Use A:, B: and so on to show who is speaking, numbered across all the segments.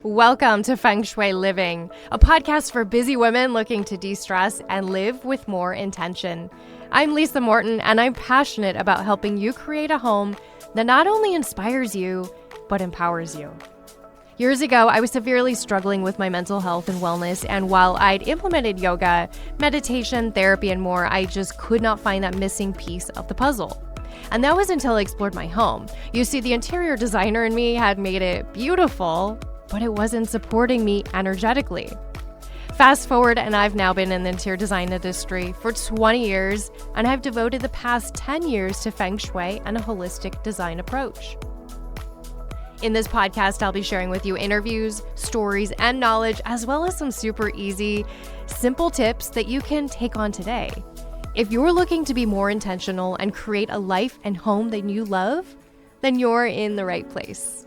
A: Welcome to Feng Shui Living, a podcast for busy women looking to de-stress and live with more intention. I'm Lisa Morton, and I'm passionate about helping you create a home that not only inspires you, but empowers you. Years ago, I was severely struggling with my mental health and wellness, and while I'd implemented yoga, meditation, therapy, and more, I just could not find that missing piece of the puzzle. And that was until I explored my home. You see, the interior designer in me had made it beautiful, but it wasn't supporting me energetically. Fast forward, and I've now been in the interior design industry for 20 years, and I've devoted the past 10 years to Feng Shui and a holistic design approach. In this podcast, I'll be sharing with you interviews, stories, and knowledge, as well as some super easy, simple tips that you can take on today. If you're looking to be more intentional and create a life and home that you love, then you're in the right place.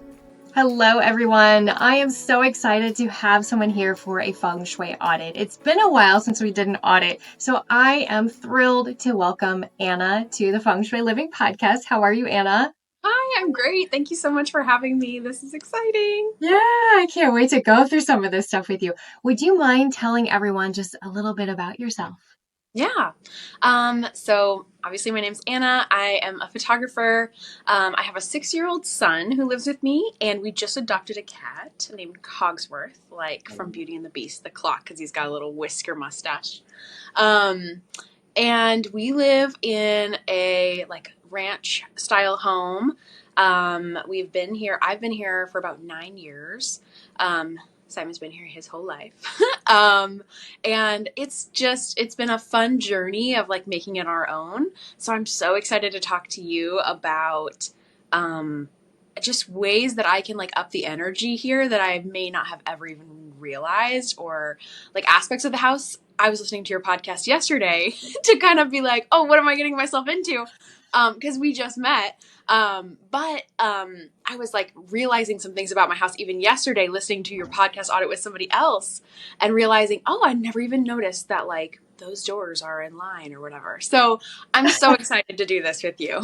A: Hello, everyone. I am so excited to have someone here for a Feng Shui audit. It's been a while since we did an audit, so I am thrilled to welcome Anna to the Feng Shui Living podcast. How are you, Anna?
B: Hi, I'm great. Thank you so much for having me. This is exciting.
A: Yeah, I can't wait to go through some of this stuff with you. Would you mind telling everyone just a little bit about yourself?
B: Yeah. So obviously my name's Anna. I am a photographer. I have a 6-year-old son who lives with me, and we just adopted a cat named Cogsworth, like from Beauty and the Beast, the clock, because he's got a little whisker mustache. And we live in a ranch style home. I've been here for about 9 years. Simon's been here his whole life. And it's been a fun journey of making it our own. So I'm so excited to talk to you about, just ways that I can up the energy here that I may not have ever even realized, or aspects of the house. I was listening to your podcast yesterday to kind of be like, oh, what am I getting myself into? Because we just met. But I was realizing some things about my house even yesterday, listening to your podcast audit with somebody else and realizing, oh, I never even noticed that those doors are in line or whatever. So I'm so excited to do this with you.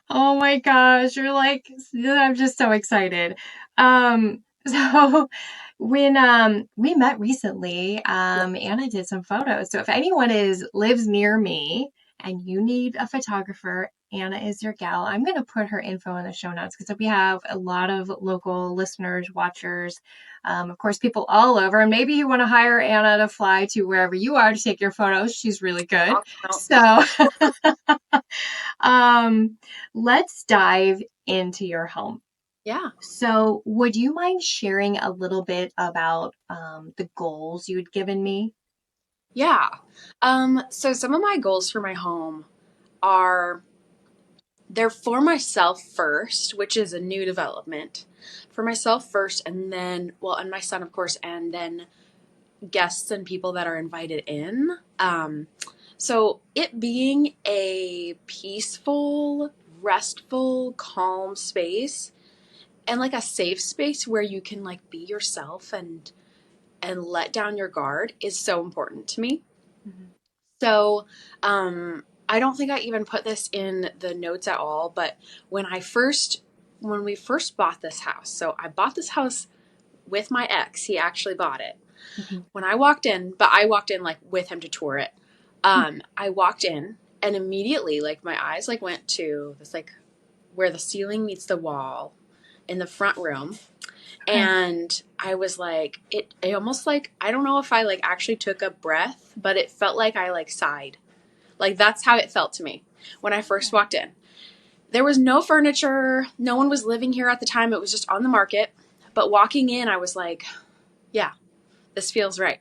A: Oh my gosh, I'm just so excited. So when we met recently, Anna did some photos. So if anyone lives near me and you need a photographer, Anna is your gal. I'm going to put her info in the show notes because we have a lot of local listeners, watchers, of course, people all over. And maybe you want to hire Anna to fly to wherever you are to take your photos. She's really good. So let's dive into your home.
B: Yeah.
A: So would you mind sharing a little bit about the goals you'd given me?
B: Yeah. So some of my goals for my home they're for myself first, which is a new development. For myself first, and then, and my son, of course, and then guests and people that are invited in. So it being a peaceful, restful, calm space, and a safe space where you can be yourself and let down your guard is so important to me. Mm-hmm. So, I don't think I even put this in the notes at all, but when we first bought this house, so I bought this house with my ex. He actually bought it. Mm-hmm. When I walked in, but I walked in with him to tour it. I walked in and immediately my eyes went to this where the ceiling meets the wall in the front room. Okay. And I was it almost I don't know if I actually took a breath, but it felt like I sighed. That's how it felt to me when I first walked in. There was no furniture. No one was living here at the time. It was just on the market. But walking in, I was yeah, this feels right.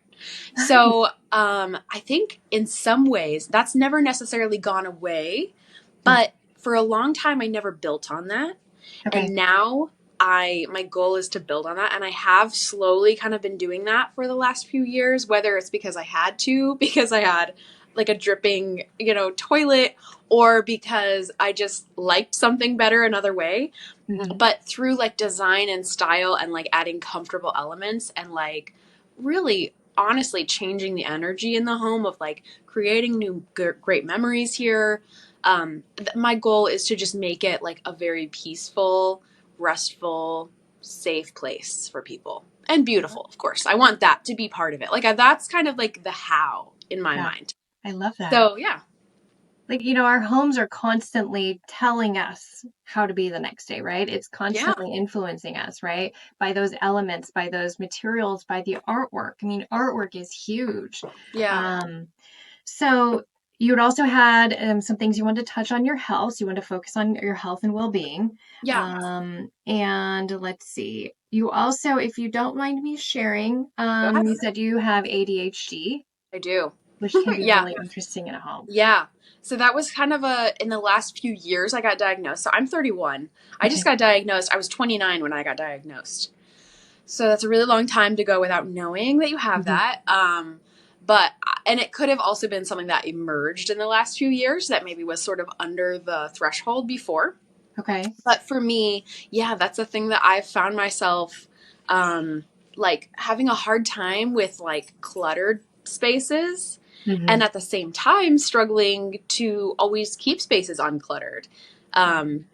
B: So I think in some ways that's never necessarily gone away. But for a long time, I never built on that. Okay. And now my goal is to build on that. And I have slowly kind of been doing that for the last few years, whether it's because I had to, because I had a dripping, toilet, or because I just liked something better another way. Mm-hmm. But through design and style and adding comfortable elements and really honestly changing the energy in the home of creating new great memories here. My goal is to just make it a very peaceful, restful, safe place for people. And beautiful, of course. I want that to be part of it. Like that's kind of like the how in my
A: Yeah.
B: mind.
A: I love that.
B: So yeah.
A: Like, our homes are constantly telling us how to be the next day, right? It's
B: Yeah.
A: constantly influencing us, right? By those elements, by those materials, by the artwork. I mean, artwork is huge.
B: Yeah.
A: So you had also had some things you wanted to touch on your health. You want to focus on your health and well-being.
B: Yeah.
A: And let's see. You also, if you don't mind me sharing,
B: Go ahead.
A: you said you have ADHD,
B: I do.
A: which can be
B: Yeah.
A: really interesting in a home.
B: Yeah. So that was kind of in the last few years I got diagnosed. So I'm 31. I just
A: Okay.
B: got diagnosed. I was 29 when I got diagnosed. So that's a really long time to go without knowing that you have
A: Mhm.
B: that. But and it could have also been something that emerged in the last few years that maybe was sort of under the threshold before.
A: Okay.
B: But for me, yeah, that's a thing that I've found myself like having a hard time with like cluttered spaces and
A: Hmm.
B: at the same time struggling to always keep spaces uncluttered. Um,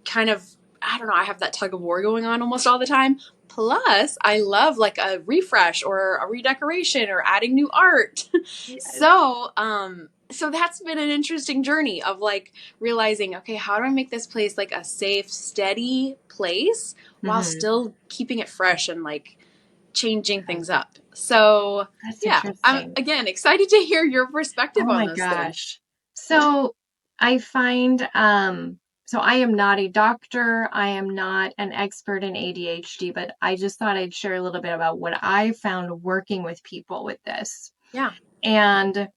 B: kind of, I don't know, I have that tug of war going on almost all the time. Plus, I love like a refresh or a redecoration or adding new art.
A: Yes.
B: So that's been an interesting journey of like realizing, okay, how do I make this place like a safe, steady place while
A: Hmm.
B: still keeping it fresh and like changing things up. So
A: That's
B: yeah, I'm
A: interesting.
B: again excited to hear your perspective
A: Oh
B: on
A: my
B: those things.
A: gosh. So I find, so I am not a doctor. I am not an expert in ADHD, but I just thought I'd share a little bit about what I found working with people with this.
B: Yeah.
A: And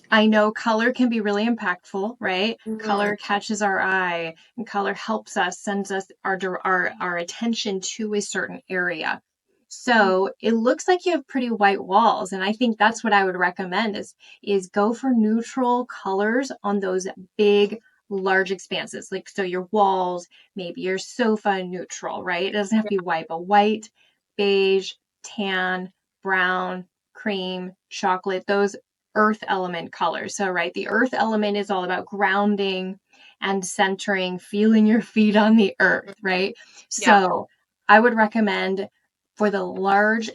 A: I know color can be really impactful, right?
B: Mm-hmm.
A: Color catches our eye, and color helps us, sends us our attention to a certain area. So it looks like you have pretty white walls, and I think that's what I would recommend is go for neutral colors on those big, large expanses. Like so, your walls, maybe your sofa neutral, right? It doesn't have to be white, but white, beige, tan, brown, cream, chocolate. Those earth element colors. So, right, the earth element is all about grounding and centering, feeling your feet on the earth, right?
B: Yeah.
A: So, I would recommend for the large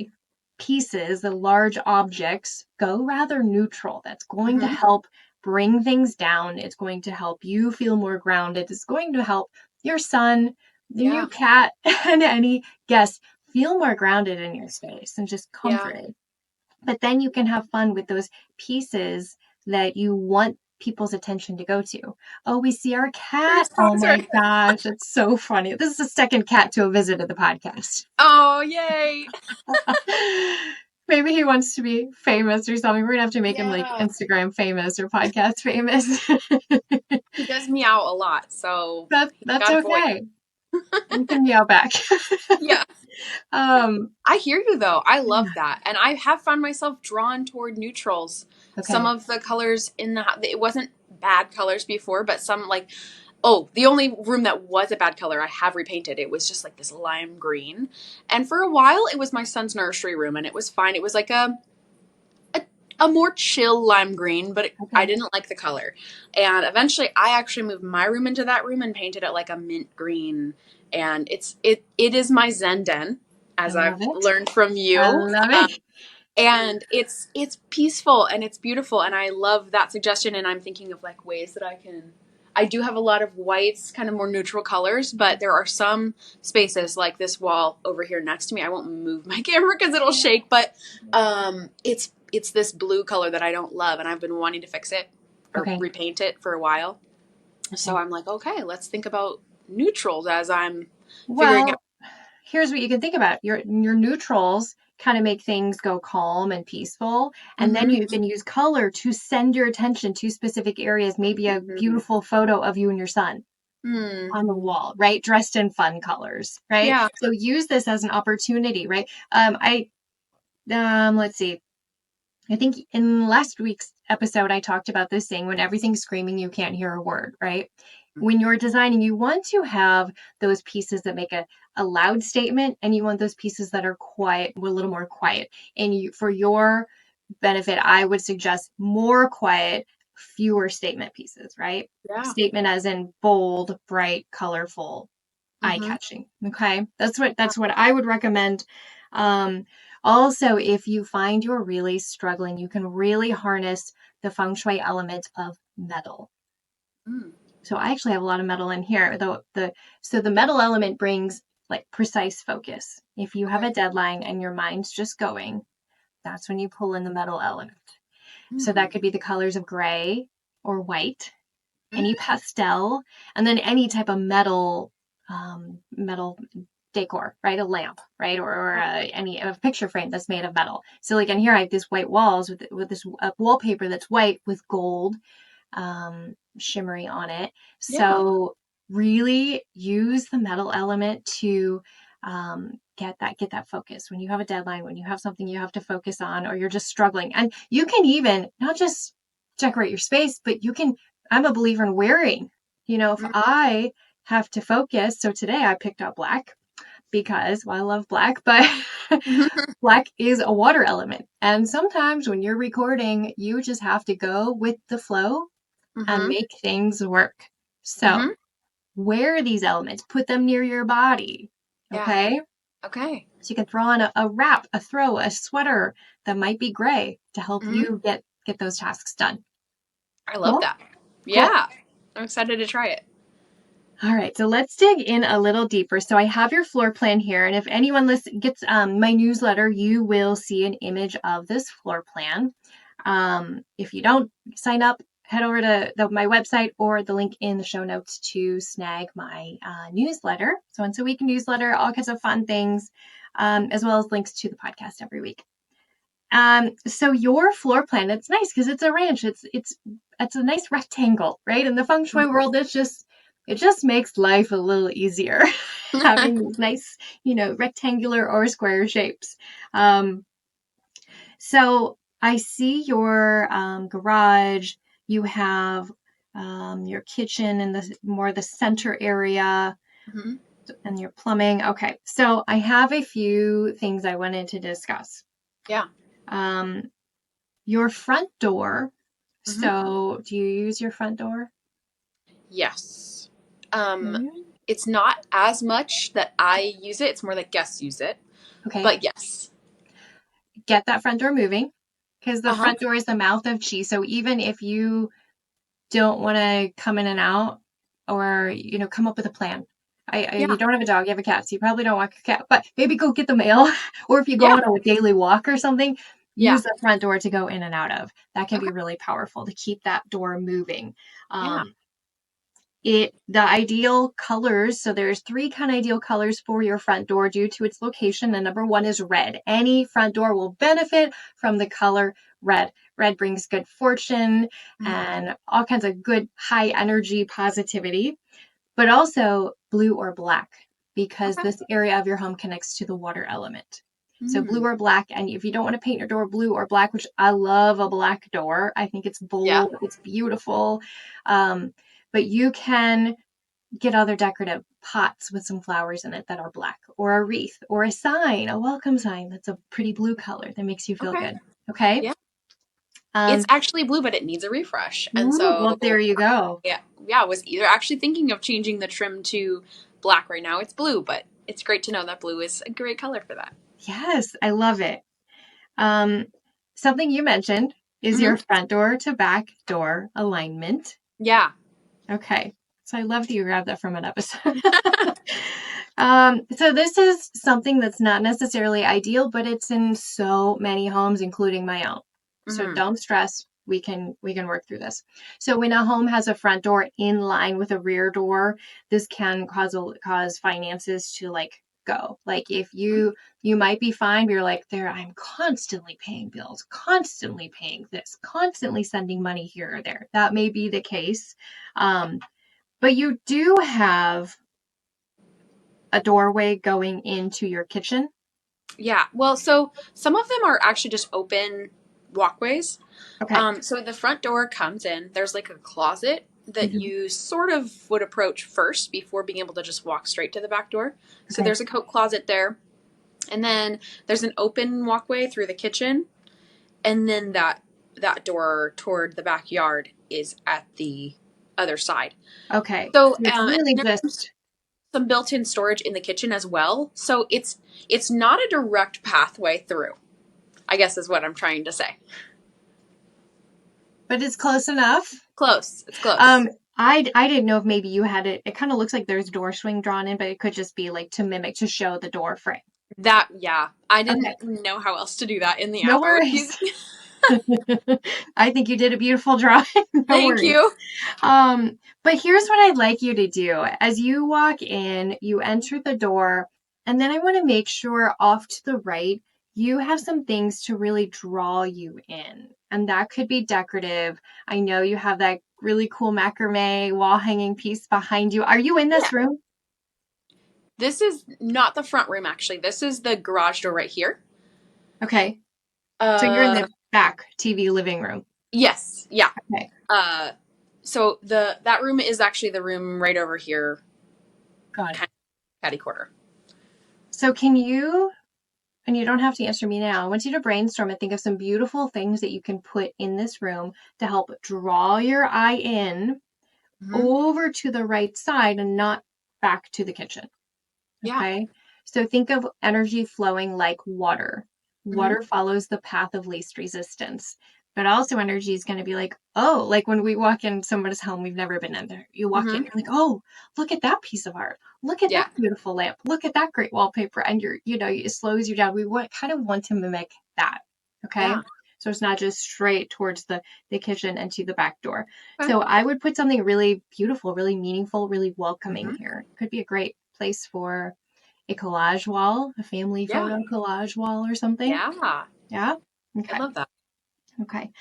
A: pieces, the large objects, go rather neutral. That's going to
B: Mm-hmm.
A: help bring things down. It's going to help you feel more grounded. It's going to help your son, the new
B: Yeah.
A: cat, and any guest feel more grounded in your space and just
B: Yeah.
A: comforted. But then you can have fun with those pieces that you want people's attention to go to. Oh, we see our cat.
B: There's
A: Oh
B: Poser.
A: my gosh, it's so funny. This is the second cat to have visited the podcast.
B: Oh, yay.
A: Maybe he wants to be famous or something. We're gonna have to make him like
B: Yeah.
A: Instagram famous or podcast famous.
B: He does meow a lot, so he's
A: That's
B: got a voice.
A: okay. You can meow back.
B: Yeah.
A: um,
B: I hear you though. I love
A: yeah.
B: that. And I have found myself drawn toward neutrals. Some
A: Okay.
B: of the colors in it wasn't bad colors before, but some like, oh, the only room that was a bad color I have repainted. It was just like this lime green. And for a while, it was my son's nursery room and it was fine. It was like a, a more chill lime green, but I
A: Okay.
B: didn't like the color. And eventually, I actually moved my room into that room and painted it like a mint green. And it is my Zen den,
A: I
B: as
A: love
B: I've
A: it.
B: learned from
A: I
B: you.
A: love it.
B: And it's peaceful and it's beautiful, and I love that suggestion. And I'm thinking of like ways that I do have a lot of whites, kind of more neutral colors, but there are some spaces like this wall over here next to me. I won't move my camera because it'll shake, but it's this blue color that I don't love, and I've been wanting to fix it or
A: Okay.
B: repaint it for a while. So
A: Okay.
B: I'm like, okay, let's think about neutrals as I'm figuring out.
A: Well, here's what you can think about. Your neutrals kind of make things go calm and peaceful, and then
B: Mm-hmm.
A: you can use color to send your attention to specific areas, maybe a
B: Mm-hmm.
A: beautiful photo of you and your son
B: Mm.
A: on the wall, right? Dressed in fun colors, right?
B: Yeah.
A: So use this as an opportunity, right? I let's see. I think in last week's episode, I talked about this saying when everything's screaming, you can't hear a word, right? When you're designing, you want to have those pieces that make a loud statement, and you want those pieces that are quiet, a little more quiet. And for your benefit, I would suggest more quiet, fewer statement pieces, right?
B: Yeah.
A: Statement as in bold, bright, colorful,
B: Mm-hmm.
A: eye-catching. Okay. That's what I would recommend. Um, Also, if you find you're really struggling, you can really harness the feng shui element of metal.
B: Mm.
A: So I actually have a lot of metal in here. So the metal element brings like precise focus. If you have
B: Okay.
A: a deadline and your mind's just going, that's when you pull in the metal element. So that
B: Mm.
A: could be the colors of gray or white,
B: Mm.
A: any pastel, and then any type of metal decor, right? A lamp, right? Or a picture frame that's made of metal. So like in here, I have this white walls with this wallpaper that's white with gold shimmery on it.
B: Yeah.
A: So really use the metal element to get that focus when you have a deadline, when you have something you have to focus on, or you're just struggling. And you can even not just decorate your space, but you can. I'm a believer in wearing. You know, if
B: Mm.
A: I have to focus, so today I picked out black because well, I love black, but black is a water element. And sometimes when you're recording, you just have to go with the flow and
B: Mm-hmm.
A: make things work. So
B: Mm-hmm.
A: wear these elements, put them near your body.
B: Yeah.
A: Okay.
B: Okay.
A: So you can throw on a wrap, a throw, a sweater that might be gray to help
B: Mm-hmm.
A: you get those tasks done.
B: I love
A: Cool.
B: that.
A: Cool.
B: Yeah. I'm excited to try it.
A: All right, so let's dig in a little deeper. So I have your floor plan here, and if anyone gets my newsletter, you will see an image of this floor plan. If you don't sign up, head over to my website or the link in the show notes to snag my newsletter. So once a week newsletter, all kinds of fun things, as well as links to the podcast every week. So your floor plan, it's nice because it's a ranch. It's a nice rectangle, right? In the feng shui world, it just makes life a little easier having these nice, rectangular or square shapes. Um, so I see your garage. You have your kitchen in the center area
B: Mm-hmm.
A: and your plumbing. Okay, so I have a few things I wanted to discuss.
B: Yeah.
A: Um, your front door.
B: Mm-hmm.
A: So do you use your front door?
B: Yes. Um,
A: Mhm.
B: it's not as much that I use it. It's more that guests use it.
A: Okay,
B: But yes.
A: get that front door moving because the
B: Uh-huh.
A: front door is the mouth of chi. So even if you don't want to come in and out or come up with a plan. You
B: Yeah.
A: don't have a dog, you have a cat, so you probably don't want a cat, but maybe go get the mail or if you go
B: Yeah.
A: on a daily walk or something,
B: Yeah.
A: use the front door to go in and out of. That can
B: Okay.
A: be really powerful to keep that door moving.
B: Yeah.
A: um, the ideal colors, so there's three kind of ideal colors for your front door due to its location, and number one is red. Any front door will benefit from the color red. Red brings good fortune
B: Mm.
A: and all kinds of good high energy positivity, but also blue or black because
B: Okay.
A: this area of your home connects to the water element. So blue
B: Mm.
A: or black, and if you don't want to paint your door blue or black, which I love a black door, I think it's
B: Yeah.
A: bold, it's beautiful. um, but you can get other decorative pots with some flowers in it that are black, or a wreath, or a sign, a welcome sign that's a pretty blue color that makes you feel
B: Okay.
A: good. Okay.
B: Yeah. It's
A: Um,
B: actually blue, but it needs a refresh. And
A: Ooh, well, there
B: so,
A: you go.
B: yeah, yeah, I was either actually thinking of changing the trim to black. Right now it's blue, but it's great to know that blue is a great color for that.
A: Yes, I love it. Um, Something you mentioned is
B: Hmm.
A: your front door to back door alignment.
B: Yeah.
A: Okay. So I love that you grabbed that from an episode. So this is something that's not necessarily ideal, but it's in so many homes, including my own. So
B: Hmm.
A: don't stress. We can work through this. So when a home has a front door in line with a rear door, this can cause finances to like go. Like if you might be fine, but you're like there. I'm constantly paying bills, constantly paying this, constantly sending money here or there. That may be the case. Um, but you do have a doorway going into your kitchen.
B: Yeah. Well, so some of them are actually just open walkways.
A: Okay.
B: So the front door comes in. There's like a closet that
A: Mhm.
B: you sort of would approach first before being able to just walk straight to the back door. So
A: Okay.
B: there's a coat closet there. And then there's an open walkway through the kitchen. And then that door toward the backyard is at the other side.
A: Okay.
B: So
A: So it's
B: and
A: really
B: then
A: just
B: some built-in storage in the kitchen as well. So it's not a direct pathway through, I guess is what I'm trying to say.
A: But it's close enough.
B: Close. It's close.
A: I didn't know if maybe you had it. It kind of looks like there's door swing drawn in, but it could just be like to show the door frame.
B: That, yeah. I didn't
A: Okay.
B: know how else to do that in the
A: No
B: app I was
A: worries.
B: using.
A: I think you did a beautiful drawing. No
B: Thank
A: worries.
B: you.
A: But here's what I'd like you to do. As you walk in, you enter the door, and then I want to make sure off to the right, you have some things to really draw you in. And that could be decorative. I know you have that really cool macrame wall hanging piece behind you. Are you in this room?
B: This is not the front room, actually. This is the garage door right here.
A: Okay. So you're in the back TV living room.
B: Yes. Yeah.
A: Okay.
B: So that room is actually the room right over here.
A: Got it.
B: Kind of catty corner.
A: So can you, and you don't have to answer me now, I want you to brainstorm and think of some beautiful things that you can put in this room to help draw your eye in over to the right side and not back to the kitchen.
B: Yeah.
A: Okay. So think of energy flowing like water. Water follows the path of least resistance. But also energy is going to be like, oh, like when we walk in someone's home, we've never been in there. You walk in, you're like, oh, look at that piece of art. Look at that beautiful lamp. Look at that great wallpaper. And it slows you down. We kind of want to mimic that. Okay. Yeah. So it's not just straight towards the kitchen and to the back door. Okay. So I would put something really beautiful, really meaningful, really welcoming here. It could be a great place for a collage wall, a family photo collage wall or something.
B: Yeah.
A: Yeah. Okay.
B: I love that.
A: Okay.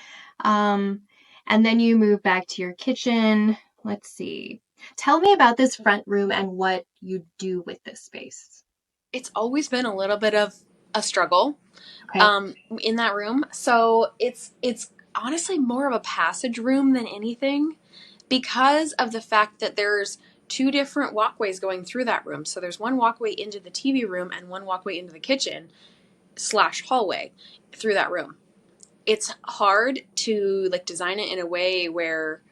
A: And then you move back to your kitchen. Let's see. Tell me about this front room and what you do with this space.
B: It's always been a little bit of a struggle in that room. So it's honestly more of a passage room than anything because of the fact that there's two different walkways going through that room. So there's one walkway into the TV room and one walkway into the kitchen / hallway through that room. It's hard to like design it in a way where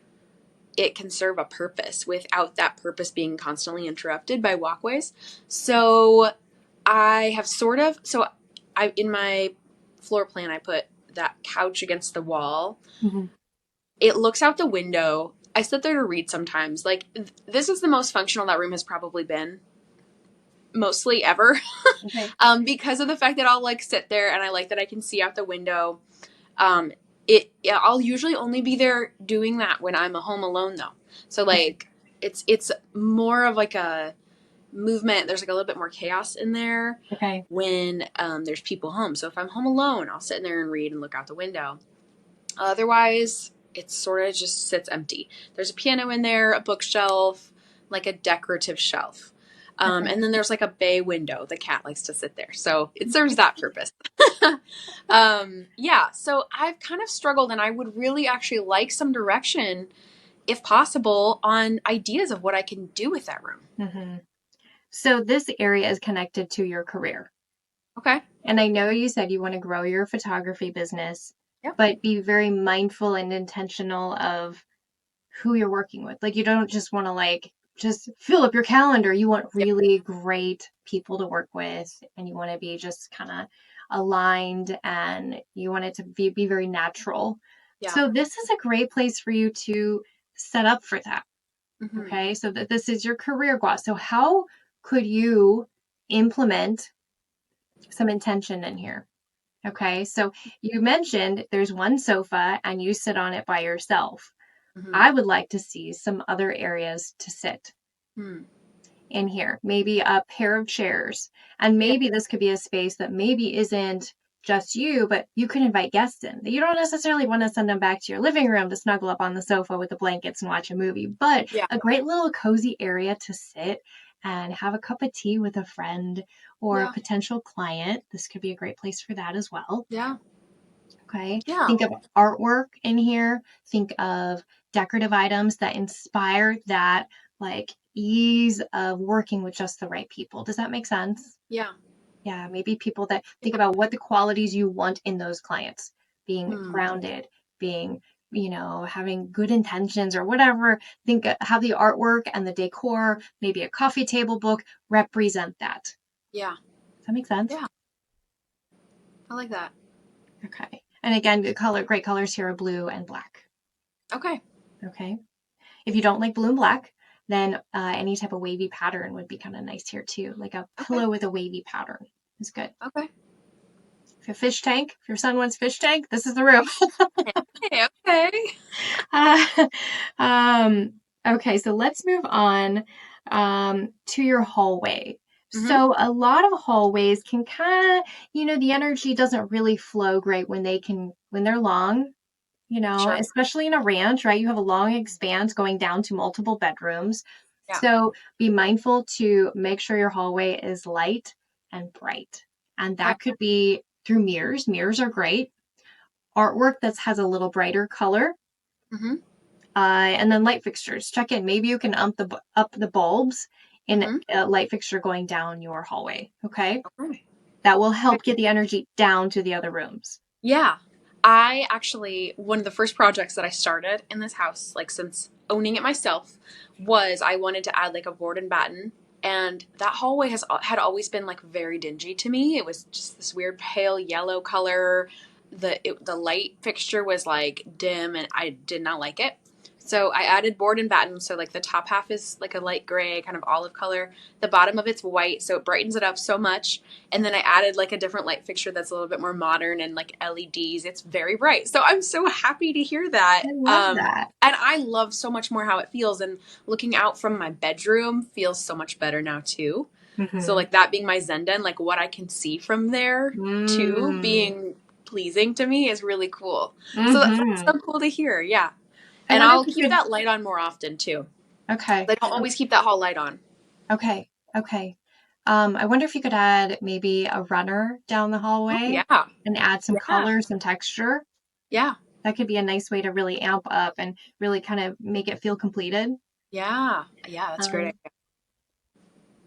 B: it can serve a purpose without that purpose being constantly interrupted by walkways. So I have in my floor plan, I put that couch against the wall. Mm-hmm. It looks out the window. I sit there to read sometimes. Like, this is the most functional that room has probably been mostly ever. Okay. Because of the fact that I'll like sit there and I like that I can see out the window. I'll usually only be there doing that when I'm home alone though. So like it's more of like a movement. There's like a little bit more chaos in there when there's people home. So if I'm home alone, I'll sit in there and read and look out the window. Otherwise, it sort of just sits empty. There's a piano in there, a bookshelf, like a decorative shelf. And then there's like a bay window. The cat likes to sit there. So it serves that purpose. So I've kind of struggled and I would really actually like some direction, if possible, on ideas of what I can do with that room.
A: Mm-hmm. So this area is connected to your career.
B: Okay.
A: And I know you said you want to grow your photography business, but be very mindful and intentional of who you're working with. Like you don't just want to like just fill up your calendar. You want really great people to work with and you want to be just kind of aligned and you want it to be very natural. Yeah. So this is a great place for you to set up for that. Mm-hmm. Okay. So that this is your career goal. So how could you implement some intention in here? Okay. So you mentioned there's one sofa and you sit on it by yourself. Mm-hmm. I would like to see some other areas to sit in here. Maybe a pair of chairs. And maybe this could be a space that maybe isn't just you, but you could invite guests in. You don't necessarily want to send them back to your living room to snuggle up on the sofa with the blankets and watch a movie, but a great little cozy area to sit and have a cup of tea with a friend or a potential client. This could be a great place for that as well.
B: Yeah.
A: Okay. Yeah. Think of artwork in here. Think of decorative items that inspire that like ease of working with just the right people. Does that make sense?
B: Yeah.
A: Yeah. Maybe people that think about what the qualities you want in those clients, being grounded, being having good intentions or whatever, have the artwork and the decor, maybe a coffee table book, represent that.
B: Yeah.
A: Does that make sense?
B: Yeah. I like that.
A: Okay. And again, great colors here are blue and black.
B: Okay.
A: Okay. If you don't like blue and black, then any type of wavy pattern would be kind of nice here too. Like a
B: Okay.
A: pillow with a wavy pattern is good.
B: Okay.
A: If your son wants fish tank, this is the room.
B: Okay.
A: Okay, so let's move on to your hallway.
B: Mm-hmm.
A: So a lot of hallways can kind of, the energy doesn't really flow great when they're long,
B: Sure.
A: especially in a ranch, right? You have a long expanse going down to multiple bedrooms.
B: Yeah.
A: So be mindful to make sure your hallway is light and bright. And
B: Okay.
A: that could be through mirrors. Mirrors are great. Artwork that has a little brighter color.
B: Mm-hmm.
A: And then light fixtures. Check in. Maybe you can up the bulbs in
B: Mm-hmm.
A: a light fixture going down your hallway. Okay.
B: Okay.
A: That will help get the energy down to the other rooms.
B: Yeah. One of the first projects that I started in this house, like since owning it myself, was I wanted to add like a board and batten. And that hallway had always been like very dingy to me. It was just this weird pale yellow color. The light fixture was like dim and I did not like it. So I added board and batten. So like the top half is like a light gray, kind of olive color. The bottom of it's white, so it brightens it up so much. And then I added like a different light fixture that's a little bit more modern and like LEDs. It's very bright. So I'm so happy to hear that.
A: I love that.
B: And I love so much more how it feels. And looking out from my bedroom feels so much better now too.
A: Mm-hmm.
B: So like that being my zen den, like what I can see from there too being pleasing to me is really cool.
A: Mm-hmm.
B: So that's so cool to hear. Yeah. And I'll keep that light on more often too.
A: Okay.
B: I don't always keep that hall light on.
A: Okay. I wonder if you could add maybe a runner down the hallway and add some color, some texture.
B: Yeah.
A: That could be a nice way to really amp up and really kind of make it feel completed.
B: Yeah. Yeah, that's a great idea.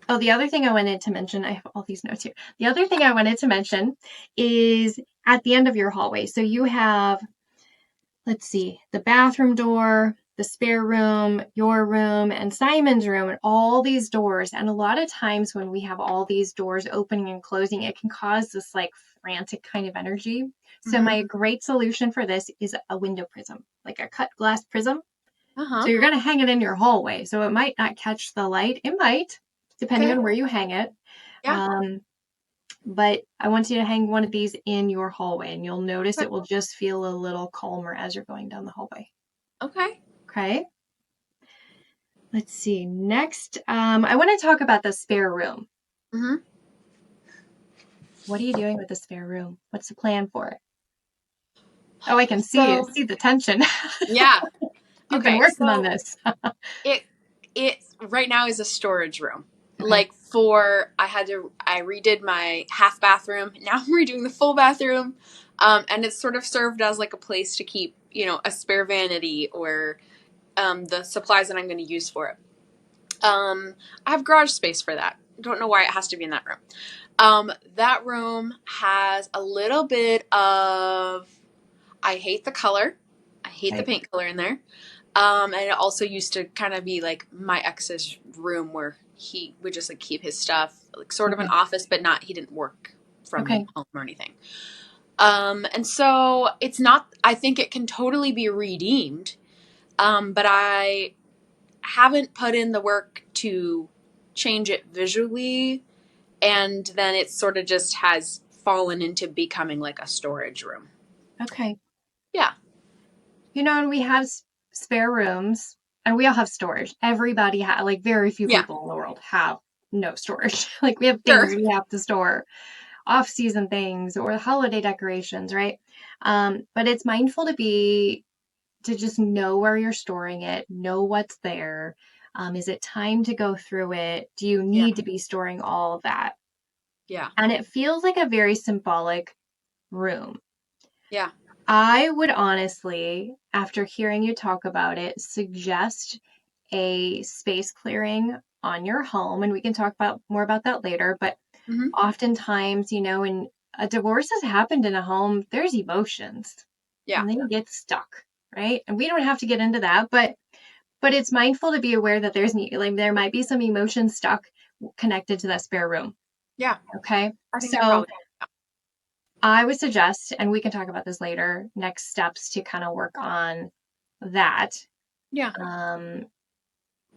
A: Oh, the other thing I wanted to mention, I have all these notes here. The other thing I wanted to mention is at the end of your hallway. So you have, let's see, the bathroom door, the spare room, your room, and Simon's room, and all these doors. And a lot of times when we have all these doors opening and closing, it can cause this like frantic kind of energy. So my great solution for this is a window prism, like a cut glass prism. So you're going to hang it in your hallway. So it might not catch the light. It might, depending on where you hang it. Yeah. But I want you to hang one of these in your hallway, and you'll notice it will just feel a little calmer as you're going down the hallway. Okay. Let's see. Next, I want to talk about the spare room. Mm-hmm. What are you doing with the spare room? What's the plan for it? Oh, I can see the tension.
B: Yeah.
A: You've been working on this.
B: It right now is a storage room. Okay. Like I redid my half bathroom. Now I'm redoing the full bathroom. And it's sort of served as like a place to keep, a spare vanity or the supplies that I'm going to use for it. I have garage space for that. Don't know why it has to be in that room. That room has a little bit of, I hate the color. I hate the paint color in there. And it also used to kind of be like my ex's room where he would just like keep his stuff, like sort of an office, but he didn't work from home or anything. And so it's not, I think it can totally be redeemed. But I haven't put in the work to change it visually. And then it sort of just has fallen into becoming like a storage room.
A: Okay.
B: Yeah.
A: And we have spare rooms and we all have storage. Everybody like very few people in the world have no storage. Like we have things we have to store, off-season things or holiday decorations, right? But it's mindful to just know where you're storing it, know what's there. Is it time to go through it? Do you need to be storing all of that?
B: Yeah.
A: And it feels like a very symbolic room.
B: Yeah.
A: I would honestly, after hearing you talk about it, suggest a space clearing on your home. And we can talk more about that later. But oftentimes, when a divorce has happened in a home, there's emotions. Yeah. And then you get stuck. right? And we don't have to get into that, but it's mindful to be aware that there might be some emotion stuck connected to that spare room.
B: Yeah.
A: Okay.
B: I think I
A: So
B: probably.
A: I would suggest, and we can talk about this later, next steps to kind of work on that.
B: Yeah.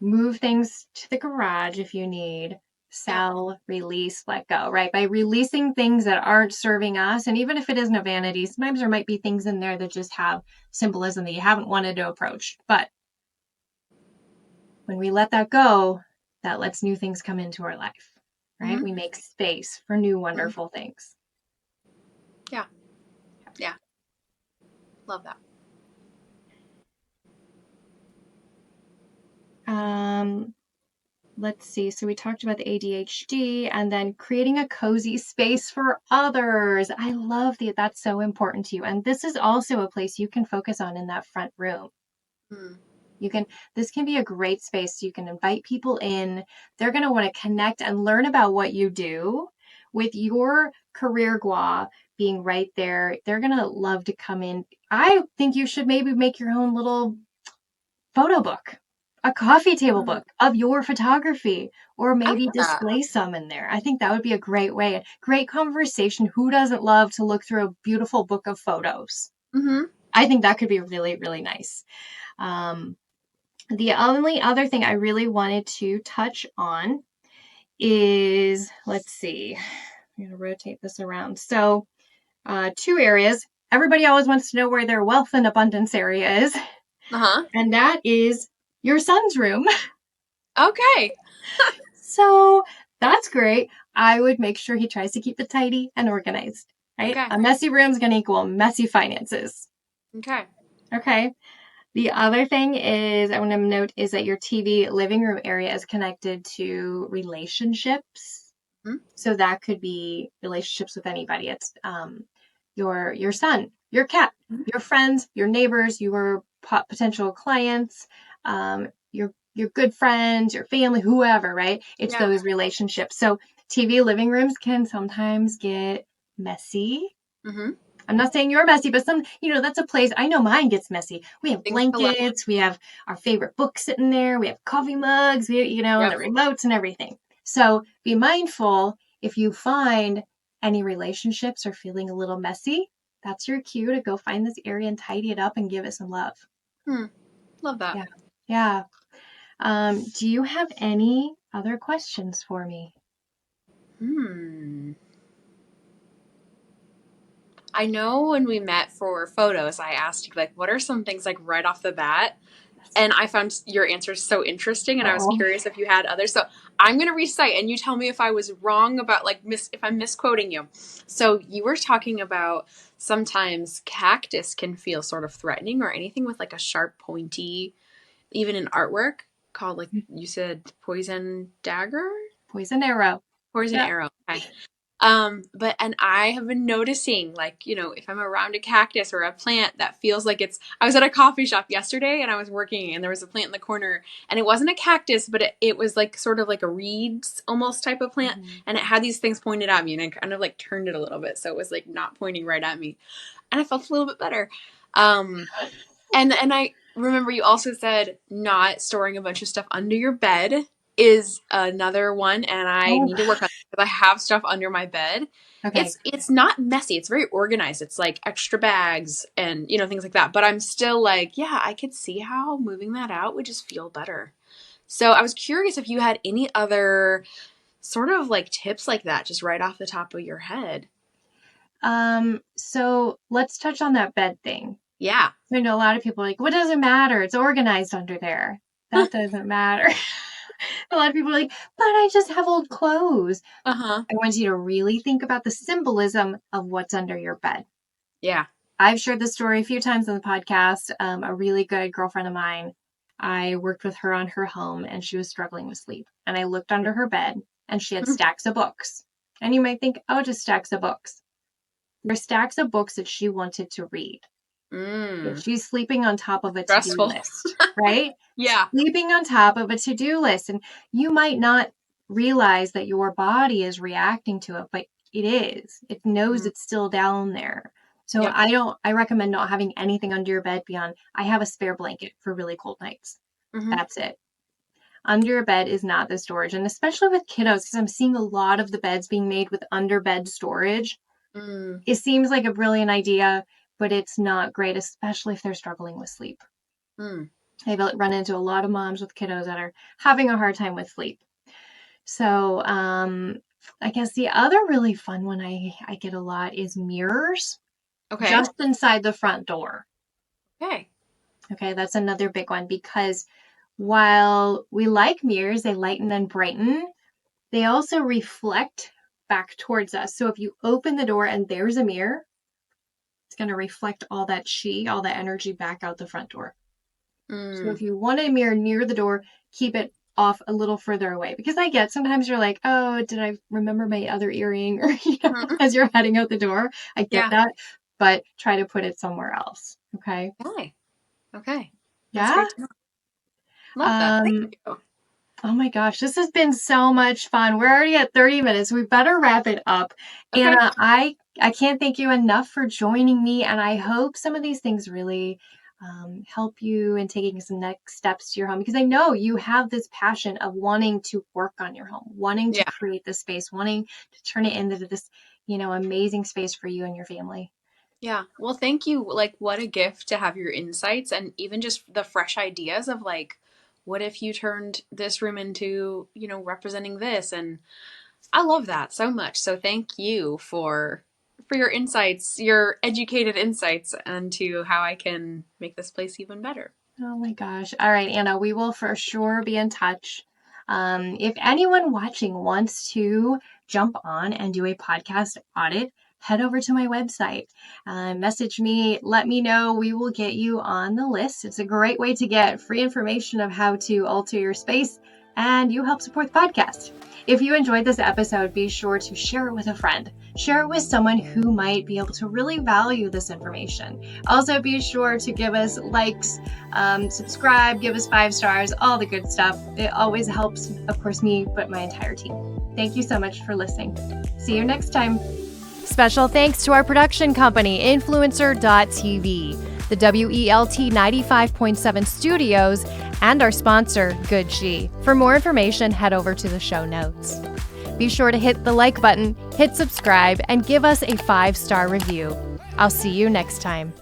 A: Move things to the garage if you need. Sell, release, let go, right? By releasing things that aren't serving us, and even if it isn't a vanity, sometimes there might be things in there that just have symbolism that you haven't wanted to approach. But when we let that go, that lets new things come into our life, right?
B: Mm-hmm.
A: We make space for new wonderful things.
B: Yeah. Yeah. Love that.
A: Let's see. So we talked about the ADHD and then creating a cozy space for others. I love that that's so important to you. And this is also a place you can focus on in that front room.
B: Mm.
A: This can be a great space. You can invite people in. They're going to want to connect and learn about what you do with your career gua being right there. They're going to love to come in. I think you should maybe make your own little photo book, a coffee table book of your photography, or
B: I
A: maybe
B: love that.
A: display some in there. I think that would be a great way. Great conversation. Who doesn't love to look through a beautiful book of photos?
B: Mm-hmm.
A: I think that could be really, really nice. The only other thing I really wanted to touch on is, let's see, I'm going to rotate this around. So, two areas. Everybody always wants to know where their wealth and abundance area is,
B: Uh-huh.
A: and that is your son's room.
B: Okay.
A: So that's great. I would make sure he tries to keep it tidy and organized, right?
B: Okay.
A: A messy room is going to equal messy finances.
B: Okay.
A: Okay. The other thing is I want to note is that your TV living room area is connected to relationships.
B: Mm-hmm.
A: So that could be relationships with anybody. It's your son, your cat, your friends, your neighbors, your potential clients, your good friends, your family, whoever, right? It's
B: Yeah.
A: those relationships. So TV living rooms can sometimes get messy.
B: Mm-hmm.
A: I'm not saying you're messy, but that's a place. I know mine gets messy. We have
B: Things to live with.
A: blankets, we have our favorite books sitting there, we have coffee mugs, and
B: Yep.
A: the remotes and everything. So be mindful if you find any relationships are feeling a little messy. That's your cue to go find this area and tidy it up and give it some love.
B: Love that.
A: Yeah. Yeah. Do you have any other questions for me?
B: I know when we met for photos, I asked you, like, what are some things, like, right off the bat? And I found your answers so interesting, and I was
A: Oh,
B: curious if you had others. So I'm going to recite, and you tell me if I was wrong about, like, if I'm misquoting you. So you were talking about sometimes cactus can feel sort of threatening, or anything with, like, a sharp, pointy, even in artwork, called, like, you said, poison dagger?
A: poison arrow.
B: Poison
A: Yeah.
B: arrow. Okay. And I have been noticing, like, if I'm around a cactus or a plant that feels like I was at a coffee shop yesterday and I was working and there was a plant in the corner and it wasn't a cactus, but it was like sort of like a reeds almost type of plant.
A: Mm-hmm.
B: And it had these things pointed at me and I kind of like turned it a little bit. So it was like not pointing right at me and I felt a little bit better. And I remember you also said not storing a bunch of stuff under your bed is another one, and I
A: Oh,
B: need to work on it because I have stuff under my bed.
A: okay.
B: It's not messy. It's very organized. It's like extra bags and things like that. But I'm still like, yeah, I could see how moving that out would just feel better. So I was curious if you had any other sort of like tips like that, just right off the top of your head.
A: So let's touch on that bed thing.
B: Yeah.
A: I know a lot of people are like, what does it matter? It's organized under there. That doesn't matter. A lot of people are like, but I just have old clothes.
B: Uh-huh.
A: I want you to really think about the symbolism of what's under your bed.
B: Yeah.
A: I've shared this story a few times on the podcast. A really good girlfriend of mine, I worked with her on her home and she was struggling with sleep. And I looked under her bed and she had stacks of books. And you might think, oh, just stacks of books. There are stacks of books that she wanted to read. She's sleeping on top of a to-do
B: Stressful.
A: list, right?
B: Yeah.
A: Sleeping on top of a to-do list. And you might not realize that your body is reacting to it, but it is. It knows it's still down there. So
B: Yep.
A: I recommend not having anything under your bed beyond, I have a spare blanket for really cold nights.
B: Mm-hmm.
A: That's it. Under your bed is not the storage. And especially with kiddos, because I'm seeing a lot of the beds being made with under bed storage.
B: Mm.
A: It seems like a brilliant idea, but it's not great, especially if they're struggling with sleep.
B: Mm.
A: I've run into a lot of moms with kiddos that are having a hard time with sleep. So I guess the other really fun one I get a lot is mirrors
B: Okay.
A: just inside the front door.
B: Okay.
A: Okay, that's another big one because while we like mirrors, they lighten and brighten, they also reflect back towards us. So if you open the door and there's a mirror, it's going to reflect all that chi, all that energy back out the front door. So if
B: Mm.
A: you want a mirror near the door, keep it off a little further away. Because I get sometimes you're like, oh, did I remember my other earring? Or
B: Mhm.
A: as you're heading out the door. I get
B: Yeah.
A: that, but try to put it somewhere else. Okay.
B: Okay. Okay. That's
A: Yeah.
B: great to know. Love that. Thank you.
A: Oh my gosh, this has been so much fun. We're already at 30 minutes. We better wrap it up.
B: Okay.
A: Anna, I can't thank you enough for joining me, and I hope some of these things really help you in taking some next steps to your home, because I know you have this passion of wanting to work on your home, wanting to
B: Yeah.
A: create this space, wanting to turn it into this, amazing space for you and your family.
B: Yeah. Well, thank you. Like, what a gift to have your insights and even just the fresh ideas of like, what if you turned this room into, representing this? And I love that so much. So thank you for your insights, your educated insights into how I can make this place even better.
A: Oh my gosh. All right, Anna, we will for sure be in touch. If anyone watching wants to jump on and do a podcast audit, head over to my website. Message me, let me know. We will get you on the list. It's a great way to get free information of how to alter your space, and you help support the podcast. If you enjoyed this episode, be sure to share it with a friend. Share it with someone who might be able to really value this information. Also, be sure to give us likes, subscribe, give us 5 stars, all the good stuff. It always helps, of course, me, but my entire team. Thank you so much for listening. See you next time. Special thanks to our production company, Influencer.tv, the WELT 95.7 studios, and our sponsor, Good Chi. For more information, head over to the show notes. Be sure to hit the like button, hit subscribe, and give us a 5-star review. I'll see you next time.